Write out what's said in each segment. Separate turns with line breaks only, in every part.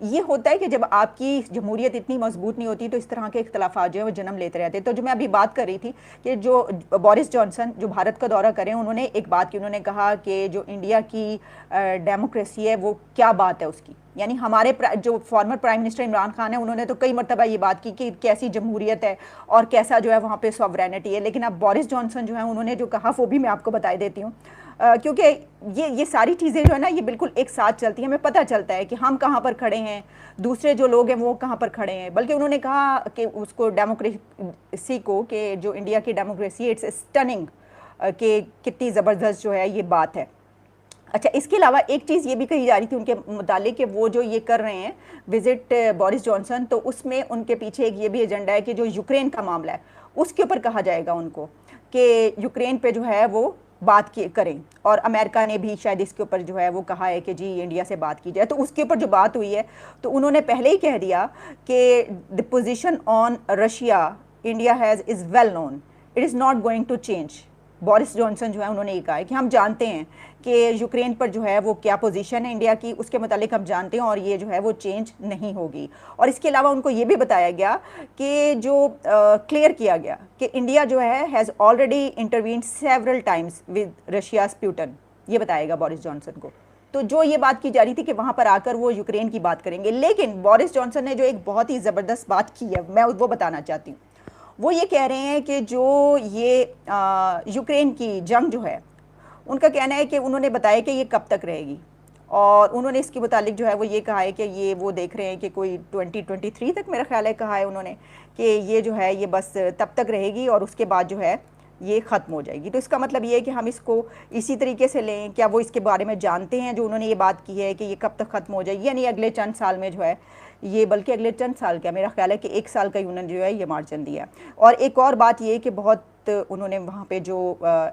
ये होता है कि जब आपकी जमहूरियत इतनी मजबूत नहीं होती तो इस तरह के इख्तलाफात जो है वो जन्म लेते रहते हैं। तो जो मैं अभी बात कर रही थी कि जो बोरिस जॉनसन जो भारत का दौरा करें, उन्होंने एक बात की, उन्होंने कहा कि जो इंडिया की डेमोक्रेसी है वो क्या बात है उसकी, यानी हमारे जो former prime minister Imran Khan है उन्होंने तो कई मरतबा ये बात की कि कैसी जमहूरियत है और कैसा जो है वहाँ पे सॉवरेनिटी है। लेकिन अब बोरिस जॉनसन जो है उन्होंने जो कहा वो भी मैं आपको बता देती हूँ, क्योंकि ये सारी चीज़ें जो है ना ये बिल्कुल एक साथ चलती हैं, हमें पता चलता है कि हम कहाँ पर खड़े हैं, दूसरे जो लोग हैं वो कहाँ पर खड़े हैं। बल्कि उन्होंने कहा कि उसको डेमोक्रेसी को, कि जो इंडिया की डेमोक्रेसी इट्स स्टनिंग, कि कितनी ज़बरदस्त जो है ये बात है। अच्छा, इसके अलावा एक चीज़ ये भी कही जा रही थी उनके मुतालिक कि वो जो ये कर रहे हैं विजिट बोरिस जॉनसन, तो उसमें उनके पीछे एक ये भी एजेंडा है कि जो यूक्रेन का मामला है उसके ऊपर कहा जाएगा उनको कि यूक्रेन पे जो है वो बात की करें। और अमेरिका ने भी शायद इसके ऊपर जो है वो कहा है कि जी इंडिया से बात की जाए। तो उसके ऊपर जो बात हुई है तो उन्होंने पहले ही कह दिया कि the position on Russia India has is well known, it is not going to change. Boris Johnson जो है उन्होंने ये कहा है कि हम जानते हैं कि यूक्रेन पर जो है वो क्या पोजीशन है इंडिया की, उसके मुतालिक हम जानते हैं और ये जो है वो चेंज नहीं होगी। और इसके अलावा उनको ये भी बताया गया कि जो क्लियर किया गया कि इंडिया जो है has already intervene several times with Russia's Putin, ये बताएगा बोरिस जॉनसन को। तो जो ये बात की जा रही थी कि वहाँ पर आकर वो यूक्रेन की बात करेंगे, लेकिन बोरिस जॉनसन ने जो एक बहुत ही ज़बरदस्त बात की है मैं वो बताना चाहती हूँ। वो ये कह रहे हैं कि जो ये यूक्रेन की जंग जो है, उनका कहना है कि उन्होंने बताया कि ये कब तक रहेगी, और उन्होंने इसके मुतालिक जो है वो ये कहा है कि ये वो देख रहे हैं कि कोई 2023 तक मेरा ख्याल है कहा है उन्होंने कि ये जो है ये बस तब तक रहेगी और उसके बाद जो है ये ख़त्म हो जाएगी। तो इसका मतलब ये है कि हम इसको इसी तरीके से लें, क्या वो इसके बारे में जानते हैं जो उन्होंने ये बात की है कि ये कब तक ख़त्म हो जाएगी, यानी अगले चंद साल में जो है ये, बल्कि अगले चंद साल क्या मेरा ख्याल है कि 1 साल का उन्होंने जो है ये मार्जिन दिया। और एक और बात ये कि बहुत उन्होंने वहाँ पे जो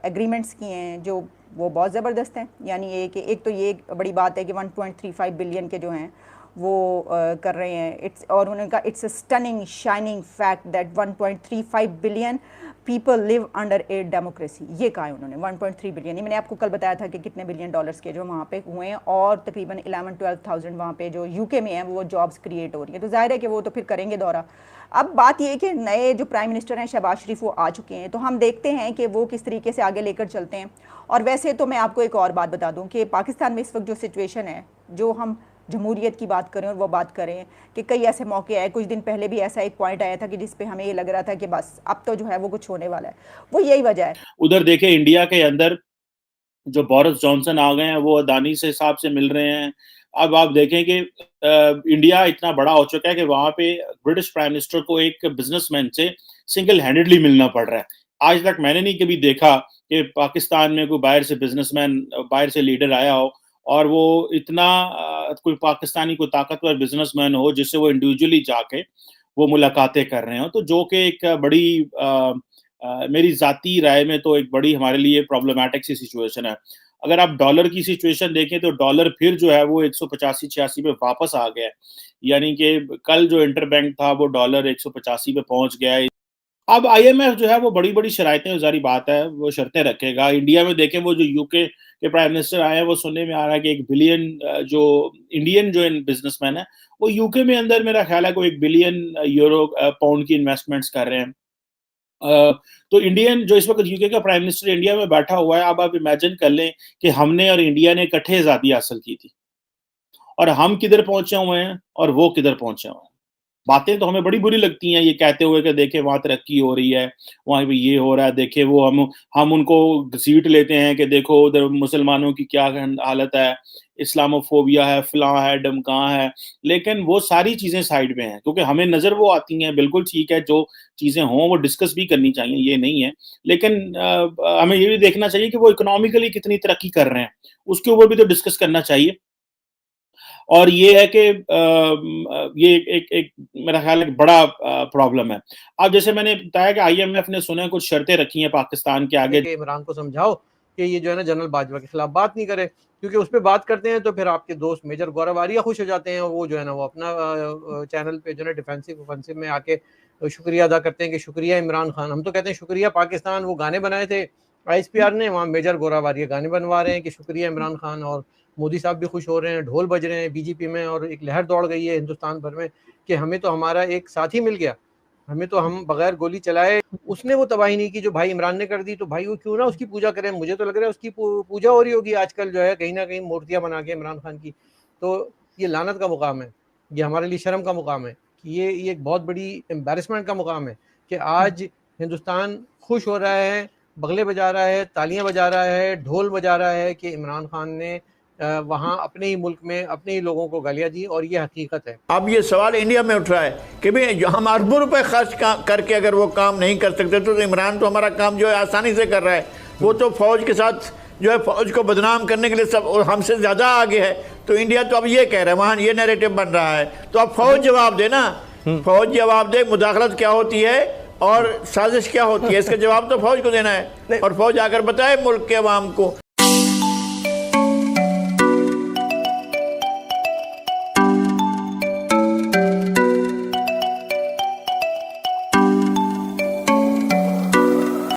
एग्रीमेंट्स किए हैं जो वो बहुत ज़बरदस्त हैं, यानी ये कि एक तो ये बड़ी बात है कि 1.35 बिलियन के जो हैं वो कर रहे हैं। इट्स, और उन्होंने कहा it's a stunning shining fact that 1.35 billion people live under a democracy, ये कहा है उन्होंने। 1.3 बिलियन, ये मैंने आपको कल बताया था कि कितने बिलियन डॉलर्स के जो वहाँ पे हुए हैं, और तकरीबन 11-12,000 वहाँ पे जो यूके में हैं वो जॉब्स क्रिएट हो रही है। तो जाहिर है कि वो तो फिर करेंगे दौरा। अब बात ये है कि नए जो प्राइम मिनिस्टर हैं शहबाज शरीफ वो आ चुके हैं, तो हम देखते हैं कि वो किस तरीके से आगे लेकर चलते हैं। और वैसे तो मैं आपको एक और बात बता दूं कि पाकिस्तान में इस वक्त जो सिचुएशन है, जो हम जमहूरियत की बात करें और वो बात करें कि कई ऐसे मौके आए, कुछ दिन पहले भी ऐसा एक पॉइंट आया था कि जिस पे हमें ये लग रहा था कि बस अब तो जो है वो कुछ होने वाला है, वो यही वजह है।
उधर देखे इंडिया के अंदर जो बोरिस जॉनसन आ गए हैं वो अदानी से हिसाब से मिल रहे हैं। अब आप देखें कि इंडिया इतना बड़ा हो चुका है कि वहां पे ब्रिटिश प्राइम मिनिस्टर को एक बिजनेसमैन से सिंगल हैंडेडली मिलना पड़ रहा है। आज तक मैंने नहीं कभी देखा कि पाकिस्तान में कोई बाहर से बिजनेसमैन, बाहर से लीडर आया हो और वो इतना कोई पाकिस्तानी कोई ताकतवर बिजनेसमैन हो जिससे वो इंडिविजुअली जाके वो मुलाकातें कर रहे हो। तो जो कि एक बड़ी मेरी जाती राय में तो एक बड़ी हमारे लिए प्रॉब्लमैटिक सी सिचुएशन है। अगर आप डॉलर की सिचुएशन देखें तो डॉलर फिर जो है वो 185-86 पे वापस आ गया है। यानी कि कल जो इंटरबैंक था वो डॉलर 185 पे पहुंच गया है। अब आईएमएफ जो है वो बड़ी बड़ी शरारतें, जारी बात है वो शर्तें रखेगा। इंडिया में देखें वो जो यूके के प्राइम मिनिस्टर आए हैं वो सुनने में आ रहा है कि 1 बिलियन जो इंडियन जो बिजनेसमैन है वो यूके में अंदर मेरा ख्याल है कोई 1 बिलियन यूरो पाउंड की इन्वेस्टमेंट्स कर रहे हैं। तो इंडियन जो इस वक्त यूके का प्राइम मिनिस्टर इंडिया में बैठा हुआ है, अब आप इमेजिन कर लें कि हमने और इंडिया ने इकट्ठे आजादी हासिल की थी और हम किधर पहुंचे हुए हैं और वो किधर पहुंचे हुए हैं। बातें तो हमें बड़ी बुरी लगती हैं ये कहते हुए कि देखे वहां तरक्की हो रही है, वहां पे ये हो रहा है, देखे वो हम उनको घसीट लेते हैं कि देखो उधर मुसलमानों की क्या हालत है, इस्लामोफोबिया है, फलां है, डमकां है। लेकिन वो सारी चीजें साइड में हैं क्योंकि हमें नजर वो आती हैं। बिल्कुल ठीक है, जो चीजें हों वो डिस्कस भी करनी चाहिए, ये नहीं है। लेकिन हमें ये भी देखना चाहिए कि वो इकोनॉमिकली कितनी तरक्की कर रहे हैं, उसके ऊपर भी तो डिस्कस करना चाहिए। और ये है कि ये एक मेरा ख्याल है बड़ा प्रॉब्लम है। अब जैसे मैंने बताया कि आईएमएफ ने सुने कुछ शर्तें रखी हैं पाकिस्तान के आगे।
इमरान को समझाओ कि ये जो है ना जनरल बाजवा के खिलाफ बात नहीं करे, क्योंकि उस पर बात करते हैं तो फिर आपके दोस्त मेजर गौरव आर्या खुश हो जाते हैं, वो जो है ना वो अपना चैनल पे जो है डिफेंसिव ऑफेंसिव में आके शुक्रिया अदा करते हैं कि शुक्रिया इमरान खान। हम तो कहते हैं शुक्रिया पाकिस्तान, वो गाने बनाए थे आईएसपीआर ने, वहाँ मेजर गौरव आर्या गाने बनवा रहे हैं कि शुक्रिया इमरान खान। और मोदी साहब भी खुश हो रहे हैं, ढोल बज रहे हैं बीजेपी में, और एक लहर दौड़ गई है हिंदुस्तान भर में कि हमें तो हमारा एक साथी मिल गया, हमें तो हम बगैर गोली चलाए उसने वो तबाही नहीं की जो भाई इमरान ने कर दी, तो भाई वो क्यों ना उसकी पूजा करें। मुझे तो लग रहा है उसकी पूजा हो रही होगी आजकल जो है, कहीं ना कहीं मूर्तियां बना के इमरान खान की। तो ये लानत का मुकाम है, ये हमारे लिए शर्म का मुकाम है कि ये एक बहुत बड़ी एम्बेरसमेंट का मुकाम है कि आज हिंदुस्तान खुश हो रहा है, बगले बजा रहा है, तालियां बजा रहा है, ढोल बजा रहा है कि इमरान खान ने वहाँ अपने ही मुल्क में अपने ही लोगों को गालियां दी, और ये हकीकत है।
अब ये सवाल इंडिया में उठ रहा है कि भाई हम अरबों रुपए खर्च करके अगर वो काम नहीं कर सकते तो इमरान तो हमारा काम जो है आसानी से कर रहा है, वो तो फौज के साथ जो है फौज को बदनाम करने के लिए सब हमसे ज़्यादा आगे है। तो इंडिया तो अब ये कह रहा है, वहाँ ये नैरेटिव बन रहा है, तो अब फौज जवाब दे ना, फौज जवाब दे मुदाखलत क्या होती है और साजिश क्या होती है, इसका जवाब तो फौज को देना है, और फौज आकर बताए मुल्क के अवाम को।